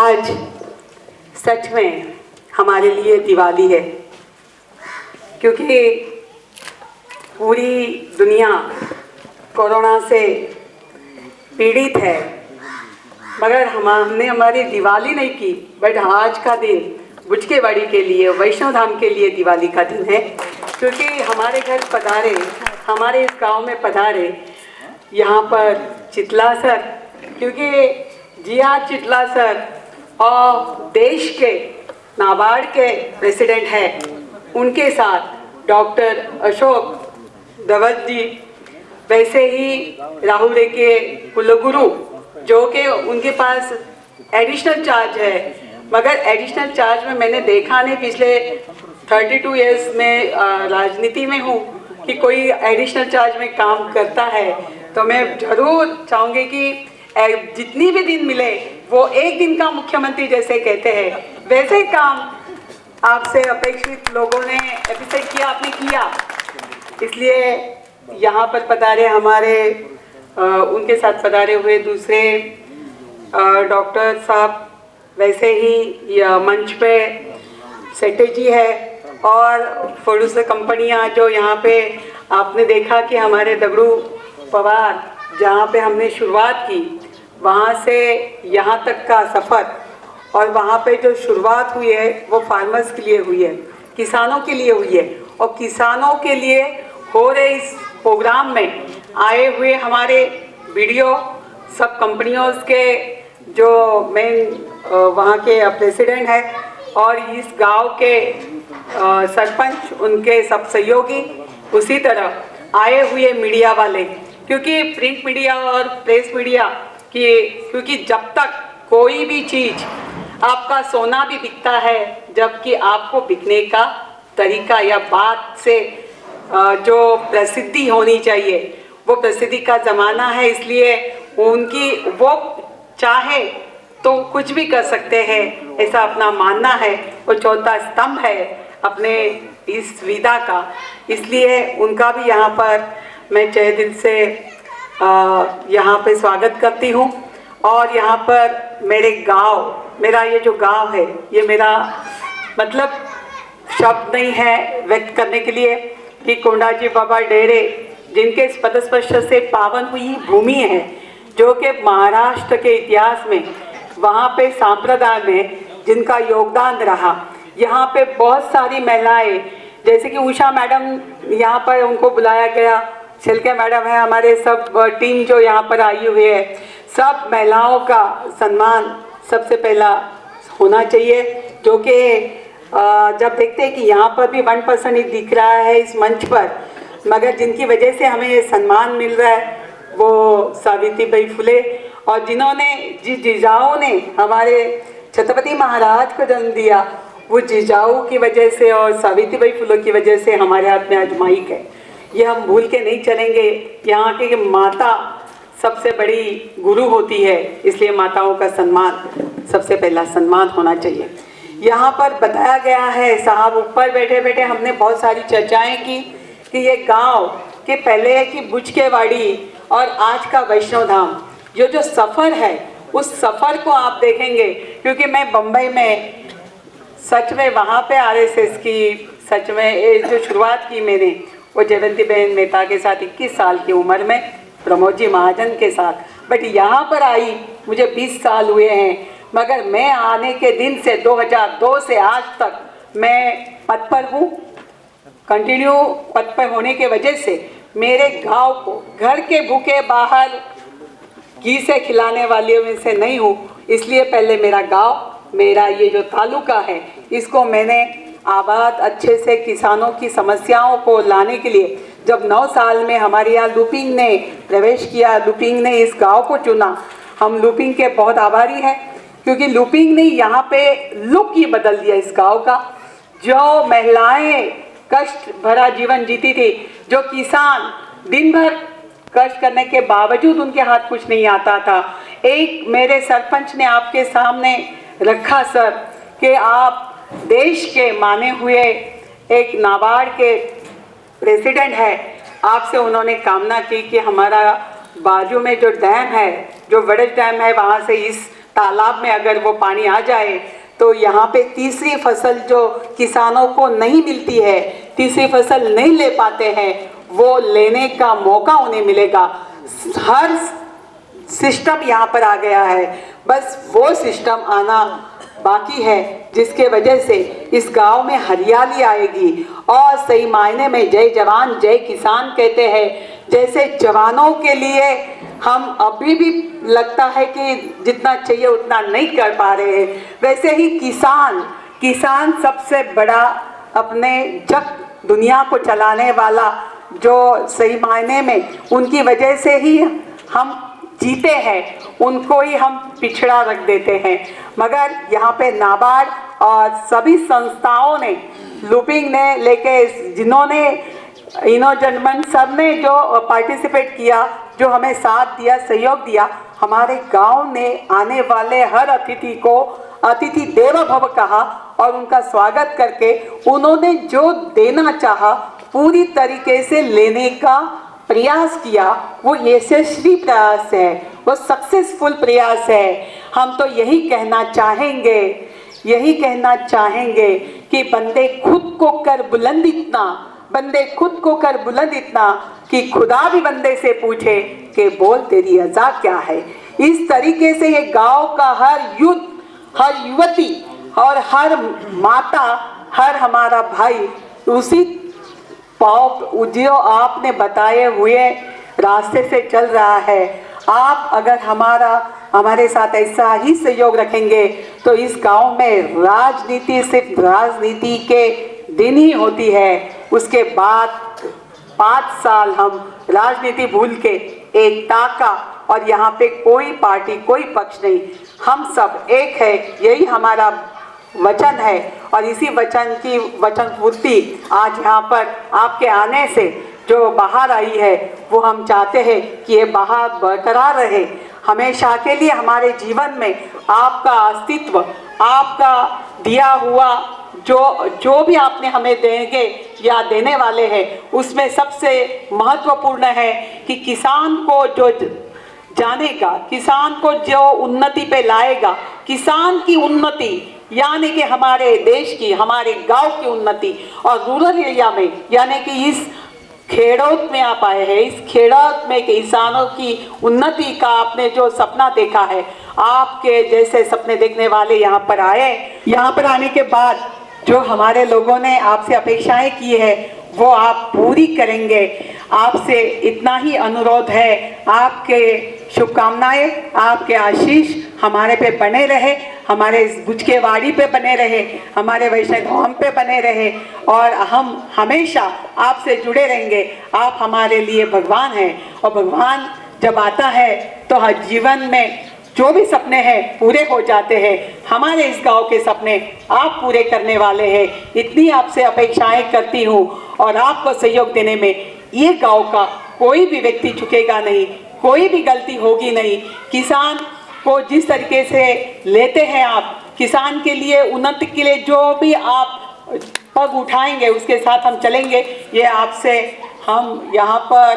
आज सच में हमारे लिए दिवाली है, क्योंकि पूरी दुनिया कोरोना से पीड़ित है, मगर हमने हमारी दिवाली नहीं की। बट आज का दिन बुचकेवाड़ी के लिए, वैष्णो धाम के लिए दिवाली का दिन है, क्योंकि हमारे घर पधारे, हमारे इस गांव में पधारे यहाँ पर चितला सर, क्योंकि जिया चितला सर और देश के नाबार्ड के प्रेसिडेंट हैं, उनके साथ डॉक्टर अशोक धवल जी, वैसे ही राहुल के कुलगुरु जो कि उनके पास एडिशनल चार्ज है, मगर एडिशनल चार्ज में मैंने देखा नहीं, पिछले 32 इयर्स में राजनीति में हूँ कि कोई एडिशनल चार्ज में काम करता है। तो मैं ज़रूर चाहूँगी कि जितनी भी दिन मिले वो एक दिन का मुख्यमंत्री जैसे कहते हैं, वैसे ही काम आपसे अपेक्षित लोगों ने एप्रिशिएट किया, आपने किया। इसलिए यहाँ पर पधारे हमारे उनके साथ पधारे हुए दूसरे डॉक्टर साहब, वैसे ही मंच पे सेठी जी है और प्रोड्यूसर कंपनियाँ जो यहाँ पे आपने देखा कि हमारे दगड़ू पवार जहाँ पे हमने शुरुआत की, वहाँ से यहाँ तक का सफ़र, और वहाँ पे जो शुरुआत हुई है वो फार्मर्स के लिए हुई है, किसानों के लिए हुई है, और किसानों के लिए हो रहे इस प्रोग्राम में आए हुए हमारे वीडियो सब कंपनियों के जो मेन वहाँ के प्रेसिडेंट है, और इस गांव के सरपंच, उनके सब सहयोगी, उसी तरह आए हुए मीडिया वाले, क्योंकि प्रिंट मीडिया और प्रेस मीडिया की, क्योंकि जब तक कोई भी चीज़, आपका सोना भी बिकता है जबकि आपको बिकने का तरीका या बात से जो प्रसिद्धि होनी चाहिए वो प्रसिद्धि का ज़माना है। इसलिए उनकी वो चाहे तो कुछ भी कर सकते हैं, ऐसा अपना मानना है। वो चौथा स्तंभ है अपने इस विधा का, इसलिए उनका भी यहाँ पर मैं तहे दिल से यहाँ पे स्वागत करती हूँ। और यहाँ पर मेरे गांव, मेरा ये जो गांव है, ये मेरा मतलब शब्द नहीं है व्यक्त करने के लिए कि कोंडाजी बाबा डेरे जिनके पदस्पर्श से पावन हुई भूमि है, जो कि महाराष्ट्र के इतिहास में वहाँ पे सांप्रदाय में जिनका योगदान रहा। यहाँ पे बहुत सारी महिलाएं, जैसे कि उषा मैडम, यहाँ पर उनको बुलाया गया, छिलके मैडम है, हमारे सब टीम जो यहाँ पर आई हुई है, सब महिलाओं का सम्मान सबसे पहला होना चाहिए, जो कि जब देखते हैं कि यहाँ पर भी 1% ही दिख रहा है इस मंच पर, मगर जिनकी वजह से हमें ये सम्मान मिल रहा है वो सावित्रीबाई फुले, और जिन्होंने जिस जिजाऊ ने हमारे छत्रपति महाराज को जन्म दिया, वो जिजाऊ की वजह से और सावित्रीबाई फुले की वजह से हमारे हाथ में आज माइक है। ये हम भूल के नहीं चलेंगे। यहाँ के माता सबसे बड़ी गुरु होती है, इसलिए माताओं का सम्मान सबसे पहला सम्मान होना चाहिए। यहाँ पर बताया गया है, साहब ऊपर बैठे बैठे हमने बहुत सारी चर्चाएं की कि ये गांव के पहले है कि बुचकेवाड़ी और आज का वैष्णो धाम, ये जो सफ़र है उस सफ़र को आप देखेंगे, क्योंकि मैं बम्बई में सच में वहाँ पे आरएसएस की सच में जो शुरुआत की मैंने, वो जयवंती बहन मेहता के साथ 21 साल की उम्र में, प्रमोद जी महाजन के साथ। बट यहाँ पर आई मुझे 20 साल हुए हैं, मगर मैं आने के दिन से 2002 से आज तक मैं पद पर हूँ। कंटिन्यू पद पर होने के वजह से मेरे गांव को घर के भूखे बाहर घी से खिलाने वाले में से नहीं हूँ, इसलिए पहले मेरा गांव, मेरा ये जो तालुका है, इसको मैंने आबाद अच्छे से किसानों की समस्याओं को लाने के लिए, जब 9 साल में हमारे यहाँ लुपिंग ने प्रवेश किया, लुपिंग ने इस गांव को चुना, हम लुपिंग के बहुत आभारी हैं, क्योंकि लुपिंग ने यहाँ पे लुक ही बदल दिया इस गांव का। जो महिलाएं कष्ट भरा जीवन जीती थी, जो किसान दिन भर कष्ट करने के बावजूद उनके हाथ कुछ नहीं आता था, एक मेरे सरपंच ने आपके सामने रखा सर कि आप देश के माने हुए एक नाबार्ड के प्रेसिडेंट है, आपसे उन्होंने कामना की कि हमारा बाजू में जो डैम है, जो वड़ज डैम है, वहाँ से इस तालाब में अगर वो पानी आ जाए तो यहाँ पे तीसरी फसल जो किसानों को नहीं मिलती है, तीसरी फसल नहीं ले पाते हैं, वो लेने का मौका उन्हें मिलेगा। हर सिस्टम यहाँ पर आ गया है, बस वो सिस्टम आना बाकी है, जिसके वजह से इस गांव में हरियाली आएगी। और सही मायने में जय जवान जय किसान कहते हैं, जैसे जवानों के लिए हम अभी भी लगता है कि जितना चाहिए उतना नहीं कर पा रहे हैं, वैसे ही किसान सबसे बड़ा अपने जग दुनिया को चलाने वाला, जो सही मायने में उनकी वजह से ही हम जीते हैं, उनको ही हम पिछड़ा रख देते हैं। मगर यहाँ पे नाबार्ड और सभी संस्थाओं ने, लुपिंग ने लेके जिन्होंने इनोजनमन सब ने जो पार्टिसिपेट किया, जो हमें साथ दिया, सहयोग दिया, हमारे गांव ने आने वाले हर अतिथि को अतिथि देवो भव कहा और उनका स्वागत करके उन्होंने जो देना चाहा पूरी तरीके से लेने का प्रयास किया। वो यशस्वी प्रयास है, वो सक्सेसफुल प्रयास है। हम तो यही कहना चाहेंगे कि बंदे खुद को कर बुलंद इतना कि खुदा भी बंदे से पूछे कि बोल तेरी अज़ा क्या है। इस तरीके से ये गांव का हर युद्ध, हर युवती और हर माता, हर हमारा भाई उसी पाव जो आपने बताए हुए रास्ते से चल रहा है। आप अगर हमारे साथ ऐसा ही सहयोग रखेंगे तो इस गांव में राजनीति सिर्फ राजनीति के दिन ही होती है। उसके बाद 5 साल हम राजनीति भूल के एकता का, और यहाँ पे कोई पार्टी कोई पक्ष नहीं, हम सब एक है, यही हमारा वचन है। और इसी वचन की वचन पूर्ति आज यहाँ पर आपके आने से जो बाहर आई है, वो हम चाहते हैं कि ये बाहर बरकरार रहे हमेशा के लिए। हमारे जीवन में आपका अस्तित्व, आपका दिया हुआ जो भी आपने हमें देंगे या देने वाले हैं, उसमें सबसे महत्वपूर्ण है कि किसान को जो जानेगा, किसान को जो उन्नति पे लाएगा, किसान की उन्नति यानी कि हमारे देश की, हमारे गांव की उन्नति, और रूरल एरिया में यानी कि इस खेड़ौत में आप आए हैं, इस खेड़ौत में किसानों की उन्नति का आपने जो सपना देखा है, आपके जैसे सपने देखने वाले यहाँ पर आए। यहाँ पर आने के बाद जो हमारे लोगों ने आपसे अपेक्षाएं की है वो आप पूरी करेंगे। आपसे इतना ही अनुरोध है, आपके शुभकामनाएं, आपके आशीष हमारे पे बने रहे, हमारे इस बुचकेवाड़ी पे बने रहे, हमारे वैष्णव धाम पे बने रहे, और हम हमेशा आपसे जुड़े रहेंगे। आप हमारे लिए भगवान हैं, और भगवान जब आता है तो हर जीवन में जो भी सपने हैं पूरे हो जाते हैं। हमारे इस गांव के सपने आप पूरे करने वाले हैं, इतनी आपसे अपेक्षाएं करती हूँ। और आपको सहयोग देने में ये गांव का कोई भी व्यक्ति चुकेगा नहीं, कोई भी गलती होगी नहीं। किसान को जिस तरीके से लेते हैं आप, किसान के लिए उन्नति के लिए जो भी आप पग उठाएंगे उसके साथ हम चलेंगे। ये आपसे हम यहाँ पर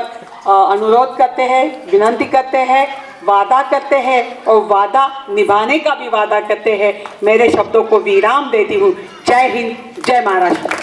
अनुरोध करते हैं, विनती करते हैं, वादा करते हैं और वादा निभाने का भी वादा करते हैं। मेरे शब्दों को विराम देती हूँ। जय हिंद, जय महाराष्ट्र।